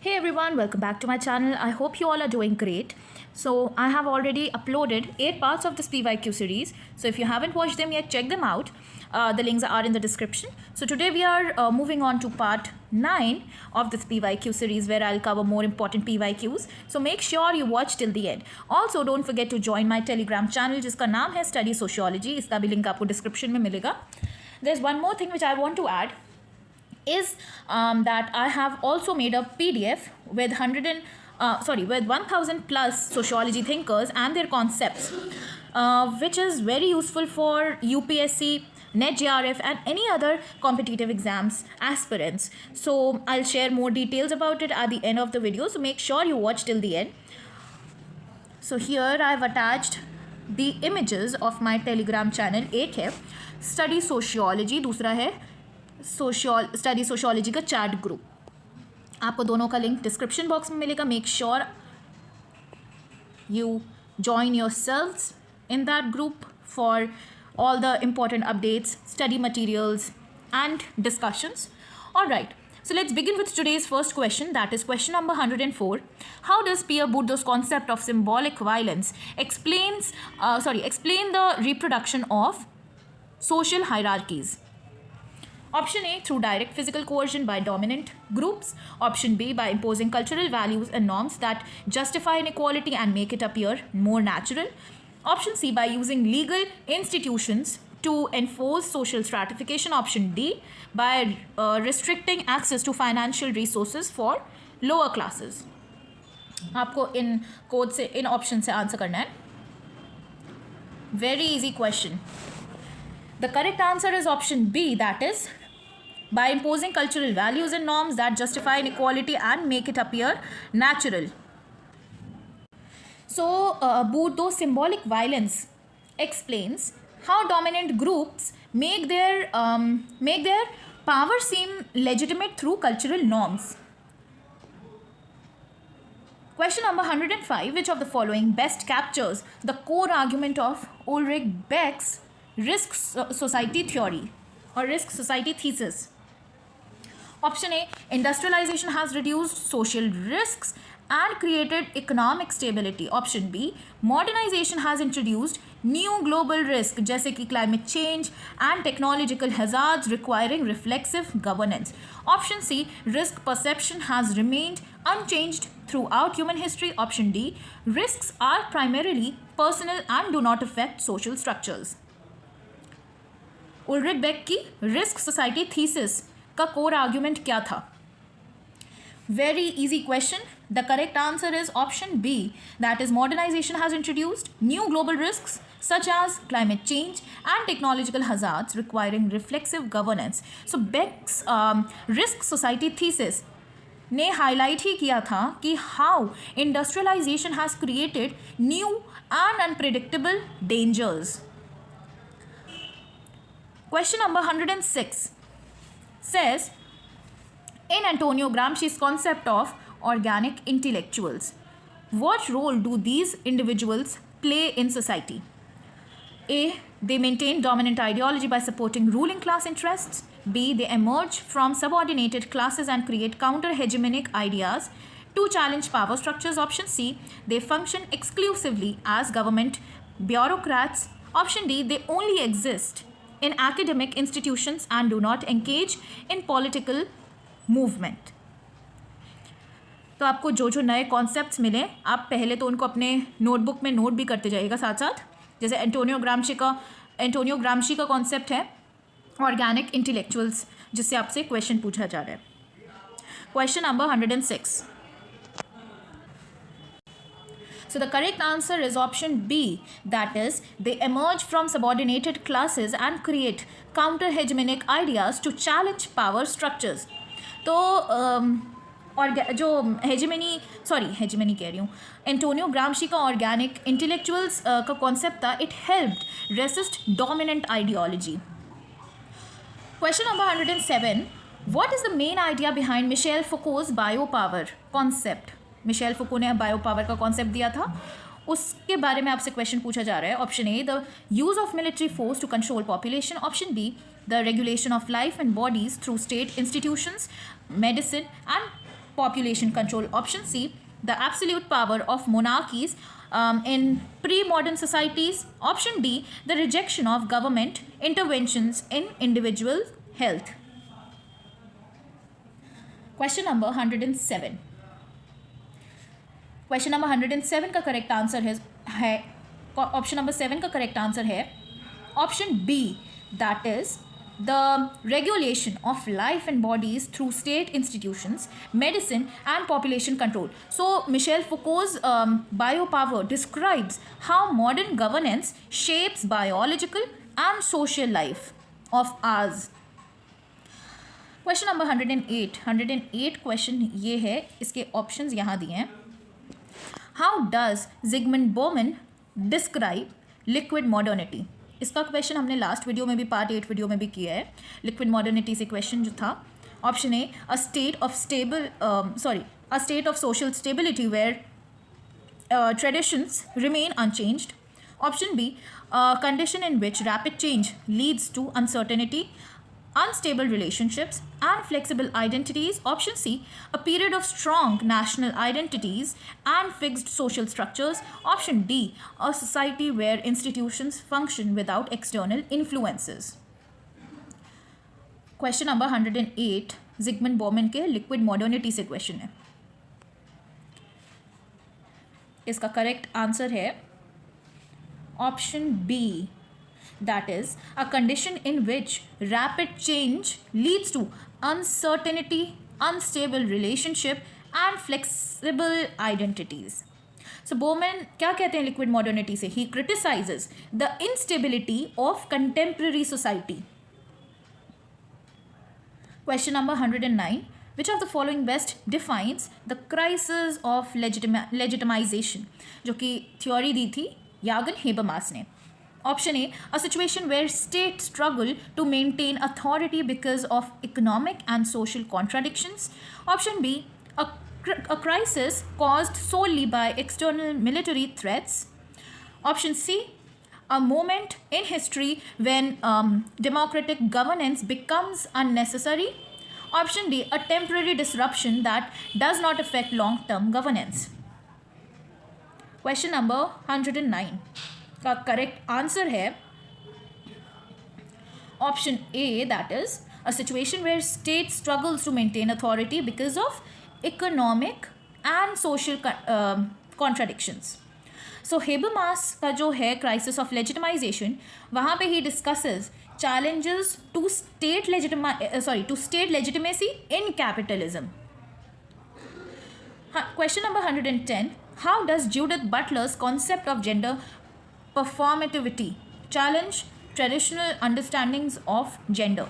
Hey everyone, welcome back to my channel. I hope you all are doing great. So I have already uploaded 8 parts of this PYQ series. So if you haven't watched them yet, check them out. The links are in the description. So today we are moving on to part 9 of this PYQ series where I'll cover more important PYQs. So make sure you watch till the end. Also don't forget to join my Telegram channel जिसका नाम है Study Sociology. इसका भी link आपको description में मिलेगा. There's one more thing which I want to add is that I have also made a PDF with 1000 plus sociology thinkers and their concepts, which is very useful for UPSC, NET JRF and any other competitive exams aspirants. So I'll share more details about it at the end of the video, so make sure you watch till the end. So here I've attached the images of my Telegram channel. एक है Study Sociology, दूसरा है study sociology का chat group. आपको दोनों का link description box में मिलेगा. Make sure you join yourselves in that group for all the important updates, study materials and discussions. Alright, so let's begin with today's first question, that is question number 104. How does Pierre Bourdieu's concept of symbolic violence explain the reproduction of social hierarchies? Option A, through direct physical coercion by dominant groups. Option B, by imposing cultural values and norms that justify inequality and make it appear more natural. Option C, by using legal institutions to enforce social stratification. Option D, by restricting access to financial resources for lower classes. आपको इन code से, इन option से answer करना है. Very easy question. The correct answer is option B, that is by imposing cultural values and norms that justify inequality and make it appear natural. So, Bourdieu's symbolic violence explains how dominant groups make their power seem legitimate through cultural norms. Question number 105. Which of the following best captures the core argument of Ulrich Beck's risk society theory or risk society thesis? Option A, industrialization has reduced social risks and created economic stability. Option B, modernization has introduced new global risk जैसे कि climate change and technological hazards requiring reflexive governance. Option C, risk perception has remained unchanged throughout human history. Option D, risks are primarily personal and do not affect social structures. Ulrich Beck की risk society thesis का core argument क्या था? Very easy question. The correct answer is option B, that is modernization has introduced new global risks such as climate change and technological hazards requiring reflexive governance. So Beck's risk society thesis ने highlight ही किया था कि how industrialisation has created new and unpredictable dangers. Question number 106 says, in Antonio Gramsci's concept of organic intellectuals, what role do these individuals play in society? A, they maintain dominant ideology by supporting ruling class interests. B, they emerge from subordinated classes and create counter-hegemonic ideas to challenge power structures. Option C, they function exclusively as government bureaucrats. Option D, they only exist in academic institutions and do not engage in political movement. तो आपको जो जो नए concepts मिले आप पहले तो उनको अपने नोटबुक में नोट भी करते जाइएगा साथ साथ. जैसे एंटोनियो ग्राम्शी का कॉन्सेप्ट है ऑर्गेनिक इंटेलेक्चुअल्स, जिससे आपसे क्वेश्चन पूछा जा रहा है. Question number 106. So the correct answer is option B, that is they emerge from subordinated classes and create counter-hegemonic ideas to challenge power structures. तो और जो हेजेमनी कह रही हूँ, एंटोनियो ग्राम्शी का ऑर्गेनिक इंटेलेक्चुअल्स का कॉन्सेप्ट था, it helped resist dominant ideology. Question number 107. What is the main idea behind Michel Foucault's bio power concept? Michel Foucault ने बायो पावर का कॉन्सेप्ट दिया था, उसके बारे में आपसे क्वेश्चन पूछा जा रहा है. Option A, the use of military force to control population. Option B, the regulation of life and bodies through state institutions, medicine and population control. Option C, the absolute power of monarchies in pre-modern societies. Option D, the rejection of government interventions in individual health. Question number 107. Question number 107 का correct answer है option number 7 का correct answer है option B, that is the regulation of life and bodies through state institutions, medicine and population control. So Michel Foucault's bio power describes how modern governance shapes biological and social life of ours. Question number 108 question ये है, इसके options यहाँ दिए हैं. How does Zygmunt Bauman describe liquid modernity? इसका question हमने last video में भी, पार्ट 8 वीडियो में भी किया है. लिक्विड मॉडर्निटी से क्वेश्चन जो था. Option A, a state of social stability where traditions remain unchanged. Option B, condition in which rapid change leads to uncertainty, unstable relationships and flexible identities. Option C, a period of strong national identities and fixed social structures. Option D, a society where institutions function without external influences. Question number 108 Zygmunt Bauman के liquid modernity से question है. इसका correct answer है option B, that is a condition in which rapid change leads to uncertainty, unstable relationship and flexible identities. So Bauman क्या कहते हैं liquid modernity से? He criticizes the instability of contemporary society. Question number 109. Which of the following best defines the crisis of legitimization? जो कि theory दी थी यागन Habermas ने. Option A, a situation where states struggle to maintain authority because of economic and social contradictions. Option B, a crisis caused solely by external military threats. Option C, a moment in history when democratic governance becomes unnecessary. Option D, a temporary disruption that does not affect long-term governance. Question number 109. का correct answer है option A, that is a situation where state struggles to maintain authority because of economic and social contradictions. So Habermas का जो है crisis of legitimisation, वहाँ पे ही discusses challenges to state legitimacy in capitalism. Question number 110. How does Judith Butler's concept of gender performativity challenge traditional understandings of gender?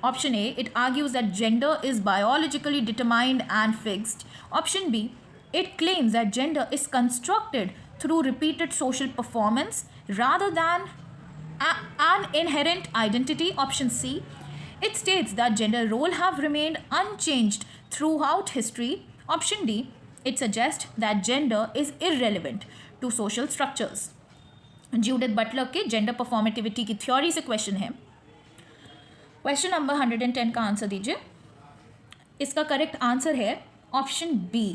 Option A, it argues that gender is biologically determined and fixed. Option B, it claims that gender is constructed through repeated social performance rather than an inherent identity. Option C, it states that gender roles have remained unchanged throughout history. Option D, it suggests that gender is irrelevant to social structures. Judith Butler के gender performativity की theory से question है. Question number 110 का answer दीजिए. इसका correct answer है option B,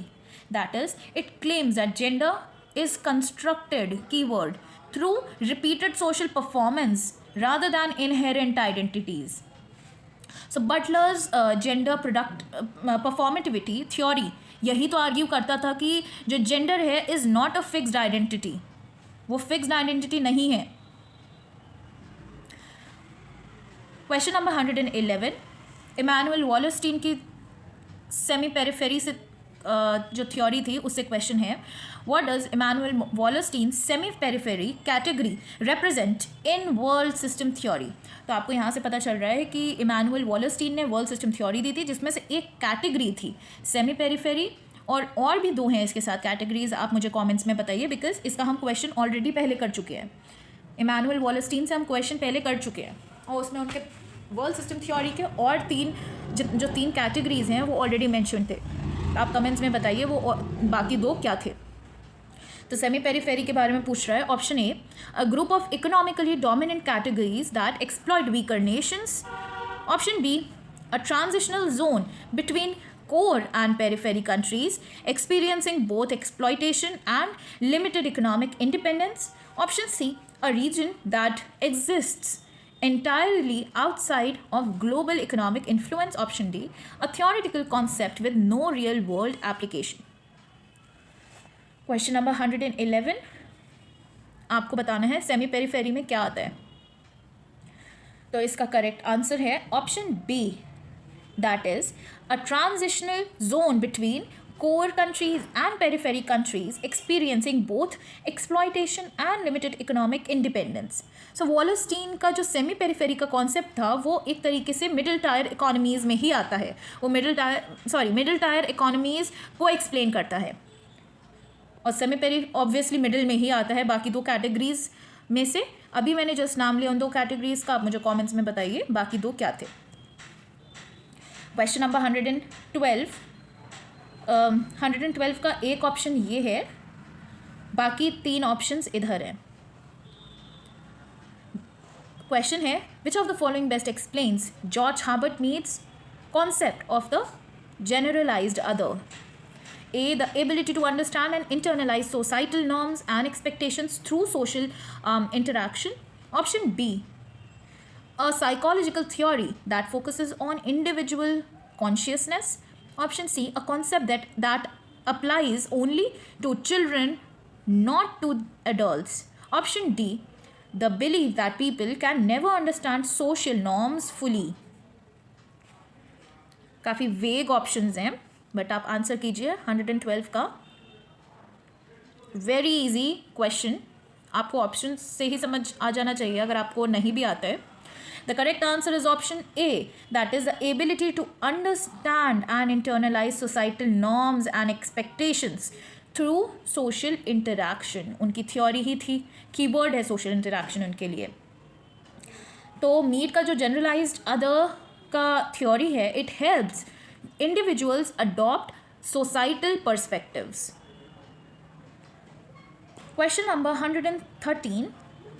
that is it claims that gender is constructed keyword through repeated social performance rather than inherent identities. So Butler's gender performativity theory यही तो argue करता था कि जो जेंडर है is not a fixed identity, वो fixed identity नहीं है. Question number 111. इमैनुअल वॉलस्टीन की सेमी पेरिफेरी से जो थ्योरी थी उससे क्वेश्चन है, what does Immanuel Wallerstein semi periphery category represent in world system theory. तो आपको यहाँ से पता चल रहा है कि इमैनुअल वॉलस्टीन ने वर्ल्ड सिस्टम थ्योरी दी थी जिसमें से एक कैटेगरी थी सेमी पेरिफेरी, और भी दो हैं इसके साथ कैटेगरीज. आप मुझे कमेंट्स में बताइए बिकॉज इसका हम क्वेश्चन ऑलरेडी पहले कर चुके हैं. इमैनुअल वॉलस्टीन से हम क्वेश्चन पहले कर चुके हैं और उसमें उनके वर्ल्ड सिस्टम थ्योरी के और जो तीन कैटेगरीज हैं वो ऑलरेडी मेंशन थे. आप कमेंट्स में बताइए वो बाकी दो क्या थे. तो सेमी पेरिफेरी के बारे में पूछ रहा है. Option A, a group of economically dominant categories that exploit weaker nations. Option B, a transitional zone between core and periphery countries experiencing both exploitation and limited economic independence. Option C, a region that exists entirely outside of global economic influence. Option D, a theoretical concept with no real world application. Question number 111, आपको बताना है semi periphery में क्या आता है. तो इसका correct answer है option B, that is a transitional zone between core countries and periphery countries experiencing both exploitation and limited economic independence. So Wallerstein का जो सेमी पेरिफेरी का कॉन्सेप्ट था वो एक तरीके से मिडिल टायर इकोनॉमीज़ में ही आता है. वो मिडिल टायर इकोनॉमीज़ को एक्सप्लेन करता है और सेमी पेरी ऑब्वियसली मिडिल में ही आता है. बाकी दो कैटेगरीज में से अभी मैंने जस्ट नाम लिया उन दो कैटेगरीज का, आप मुझे कमेंट्स में बताइए बाकी दो क्या थे. क्वेश्चन नंबर 112 का एक ऑप्शन ये है, बाकी तीन ऑप्शंस इधर हैं. क्वेश्चन है which of the following best explains George Herbert Mead's concept of the generalized other. A, the ability to understand and internalize societal norms and expectations through social interaction. Option B, a psychological theory that focuses on individual consciousness. Option C, a concept that applies only to children, not to adults. Option D, the belief that people can never understand social norms fully. काफ़ी वेग options हैं but आप answer कीजिए 112 का. Very easy question, आपको option से ही समझ आ जाना चाहिए अगर आपको नहीं भी आता है. The correct answer is option A, that is the ability to understand and internalize societal norms and expectations through social interaction. उनकी थ्योरी ही थी, कीवर्ड है social interaction उनके लिए. तो मीड का जो जनरलाइज्ड अदर का थ्योरी है, it helps individuals adopt societal perspectives. Question number 113,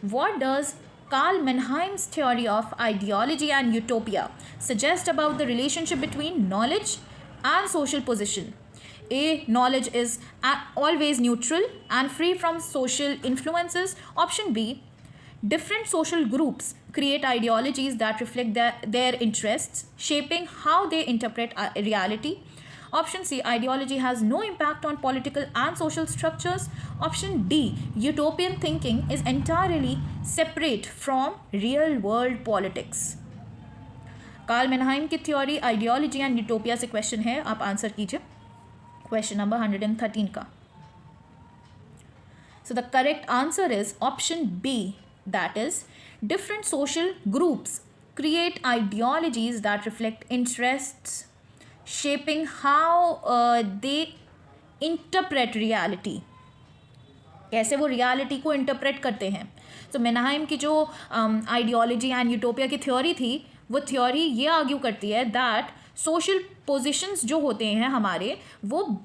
what does Karl Mannheim's theory of ideology and utopia suggest about the relationship between knowledge and social position? A, knowledge is always neutral and free from social influences. Option B, different social groups create ideologies that reflect their interests, shaping how they interpret reality. Option C, ideology has no impact on political and social structures. Option D, utopian thinking is entirely separate from real world politics. Karl Mannheim की theory, ideology and utopia से question है, आप answer कीजिए question number 113 का. So the correct answer is option B, that is different social groups create ideologies that reflect interests, shaping how they interpret reality. कैसे वो reality को interpret करते हैं. तो मेनहाइम की जो आइडियोलॉजी एंड यूटोपिया की थ्योरी थी, वो थ्योरी ये आर्ग्यू करती है दैट सोशल पोजीशंस जो होते हैं हमारे, वो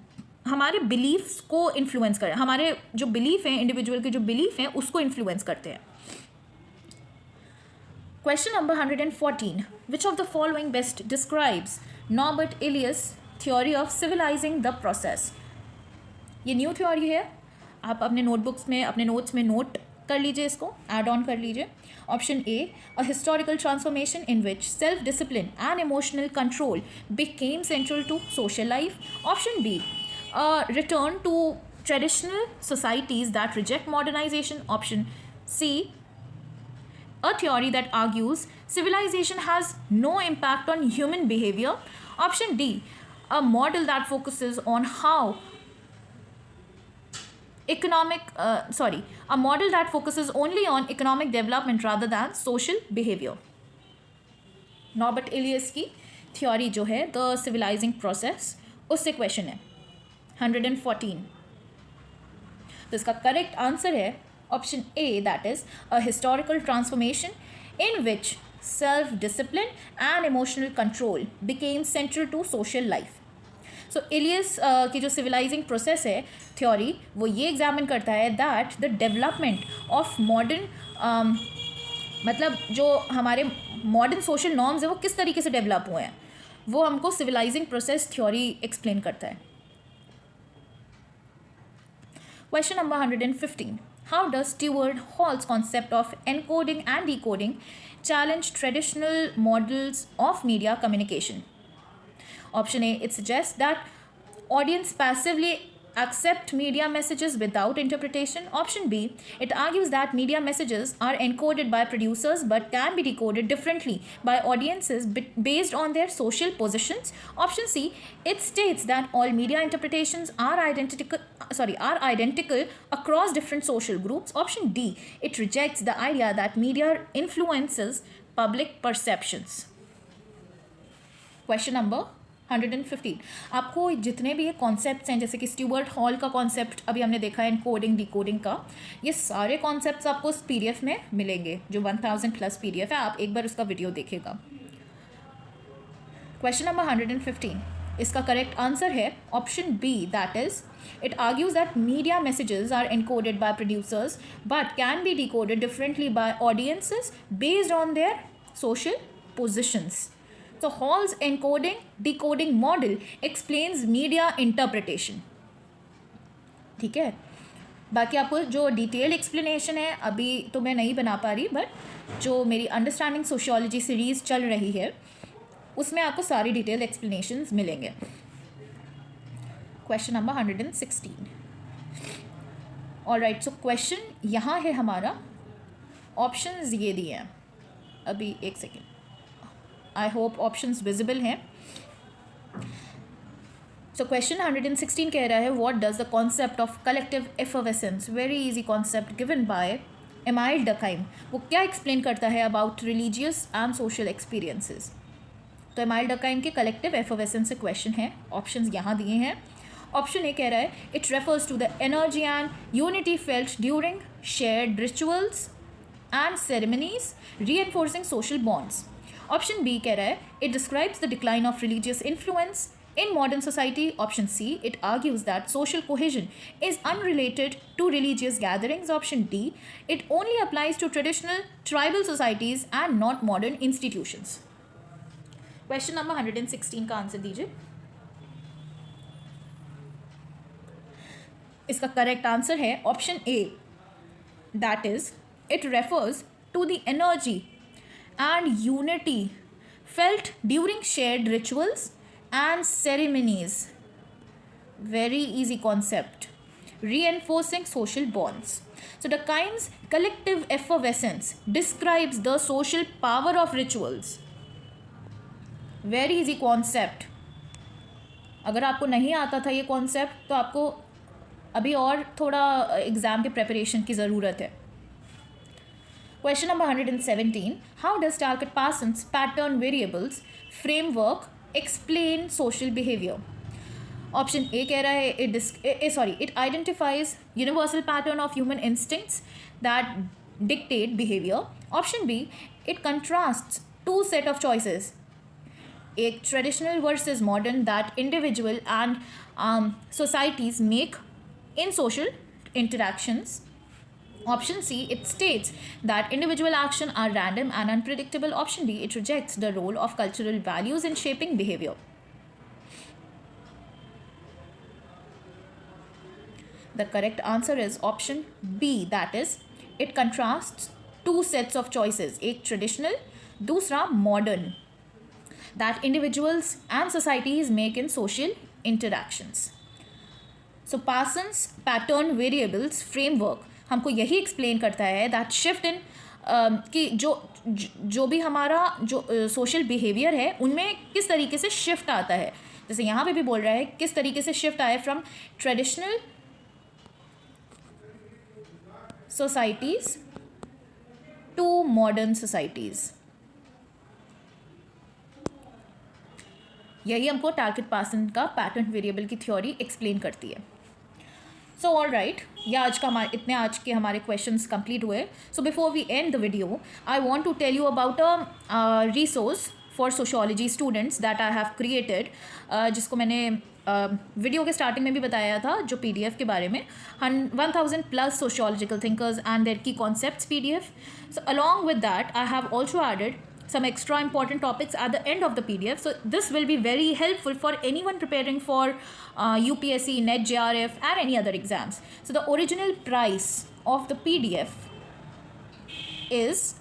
हमारे बिलीफ्स को इन्फ्लुएंस करें. हमारे जो बिलीफ हैं, इंडिविजुअल के जो बिलीफ हैं, उसको इन्फ्लुएंस करते हैं. Question number 114, which of the following best describes Norbert Elias theory of civilising the process. ये न्यू थ्योरी है, आप अपने नोटबुक्स में, अपने नोट्स में नोट कर लीजिए, इसको ऐड ऑन कर लीजिए. Option A, a historical transformation in which self discipline and emotional control became central to social life. Option B, a return to traditional societies that reject modernisation. Option C, a theory that argues civilization has no impact on human behavior. Option D, a model that focuses on how a model that focuses only on economic development rather than social behavior. Norbert Elias की theory जो है the civilising process, उससे question है 114. तो इसका correct answer है option A, that is a historical transformation in which self-discipline and emotional control became central to social life. So Elias की जो सिविलाइजिंग प्रोसेस है थ्योरी, वो ये एग्जामिन करता है that the development of modern, मतलब जो हमारे मॉडर्न सोशल नॉर्म्स है वो किस तरीके से डेवलप हुए हैं. वो हमको सिविलाइजिंग प्रोसेस थ्योरी एक्सप्लेन करता है. Question number 115. How does Stewart Hall's concept of encoding and decoding challenge traditional models of media communication? Option A, it suggests that audience passively accept media messages without interpretation. Option B, it argues that media messages are encoded by producers but can be decoded differently by audiences based on their social positions. Option C, it states that all media interpretations are identical across different social groups. Option D, it rejects the idea that media influences public perceptions. Question number 115. आपको जितने भी ये concepts हैं, जैसे कि Stewart hall का concept अभी हमने देखा है, एनकोडिंग डिकोडिंग का, ये सारे कॉन्सेप्ट्स आपको इस पीडीएफ में मिलेंगे जो 1000+ पीडीएफ है. आप एक बार उसका वीडियो देखिएगा. Question number 115. इसका करेक्ट आंसर है option B, that is it argues that media messages are encoded by producers but can be decoded differently by audiences based on their social positions. So Hall's encoding decoding model explains media interpretation. ठीक है. बाकी आपको जो detailed explanation है अभी तो मैं नहीं बना पा रही, बट जो मेरी अंडरस्टैंडिंग सोशियोलॉजी सीरीज़ चल रही है उसमें आपको सारी डिटेल एक्सप्लेनेशंस मिलेंगे. Question number 116. Alright, so question यहाँ है हमारा, ऑप्शंस ये दिए हैं. अभी एक second, I hope options visible हैं. सो क्वेश्चन 116 कह रहा है, what does the concept of collective effervescence, very easy concept given by Emile Durkheim, वो क्या एक्सप्लेन करता है about religious and social experiences. तो एमाइल डकाइम के कलेक्टिव एफर्वेसेंस से क्वेश्चन है. ऑप्शंस यहाँ दिए हैं. ऑप्शन ए कह रहा है, it refers to the energy and unity felt during shared rituals and ceremonies reinforcing social bonds. Option B कह रहा है, it describes the decline of religious influence in modern society. Option C, it argues that social cohesion is unrelated to religious gatherings. Option D, it only applies to traditional tribal societies and not modern institutions. Question number 116 का answer दीजिए. इसका correct answer है option A, that is it refers to the energy and unity felt during shared rituals and ceremonies. Very easy concept. Reinforcing social bonds. So Durkheim's collective effervescence describes the social power of rituals. Very easy concept. अगर आपको नहीं आता था ये concept तो आपको अभी और थोड़ा एग्ज़ाम के प्रेपरेशन की ज़रूरत है. Question number 117. How does Talcott-Parsons pattern variables framework explain social behavior? Option A कह रहा है, it identifies universal pattern of human instincts that dictate behavior. Option B, it contrasts two set of choices, एक traditional versus modern that individual and societies make in social interactions. Option C, it states that individual action are random and unpredictable. Option D, it rejects the role of cultural values in shaping behavior. The correct answer is option B, that is, it contrasts two sets of choices, एक traditional, दूसरा modern, that individuals and societies make in social interactions. So Parsons pattern variables framework हमको यही explain करता है that shift in कि जो भी हमारा जो सोशल बिहेवियर है उनमें किस तरीके से शिफ्ट आता है. जैसे यहाँ पे भी बोल रहा है किस तरीके से शिफ्ट आए from traditional societies to modern societies. यही हमको टैलकेट-पार्सन का पैटर्न वेरिएबल की थ्योरी एक्सप्लेन करती है. सो ऑल राइट, ये इतने आज के हमारे क्वेश्चंस कंप्लीट हुए. So before we end the video I want to tell you about a resource for sociology students that I have created, जिसको मैंने वीडियो के स्टार्टिंग में भी बताया था, जो पीडीएफ के बारे में 1000+ sociological thinkers and their key concepts PDF. So along with that I have also added some extra important topics at the end of the PDF. So this will be very helpful for anyone preparing for UPSC, NET, JRF and any other exams. So the original price of the PDF is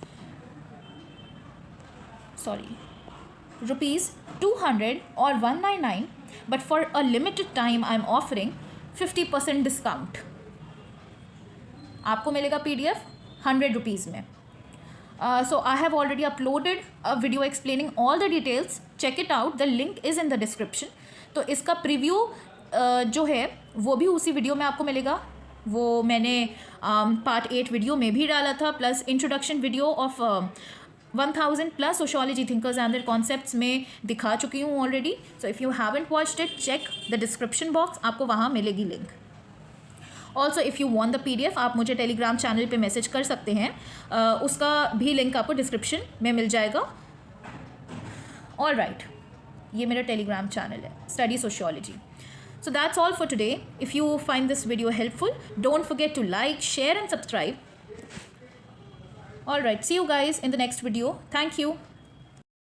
rupees 200 or 199, but for a limited time I am offering 50% discount. आपको मिलेगा PDF 100 rupees में. So I have already uploaded a video explaining all the details. Check it out. The link is in the description. तो इसका preview जो है वो भी उसी वीडियो में आपको मिलेगा. वो मैंने पार्ट 8 वीडियो में भी डाला था, plus introduction video of 1000 plus sociology thinkers and their concepts में दिखा चुकी हूँ already. So if you haven't watched it, check the description box, आपको वहाँ मिलेगी link. Also if you want the PDF, आप मुझे टेलीग्राम चैनल पे मैसेज कर सकते हैं. उसका भी लिंक आपको डिस्क्रिप्शन में मिल जाएगा. ऑल राइट, ये मेरा टेलीग्राम चैनल है, study sociology. So that's all for today. If you find this video helpful, don't forget to like, share and subscribe. All right, see you guys in the next video. Thank you.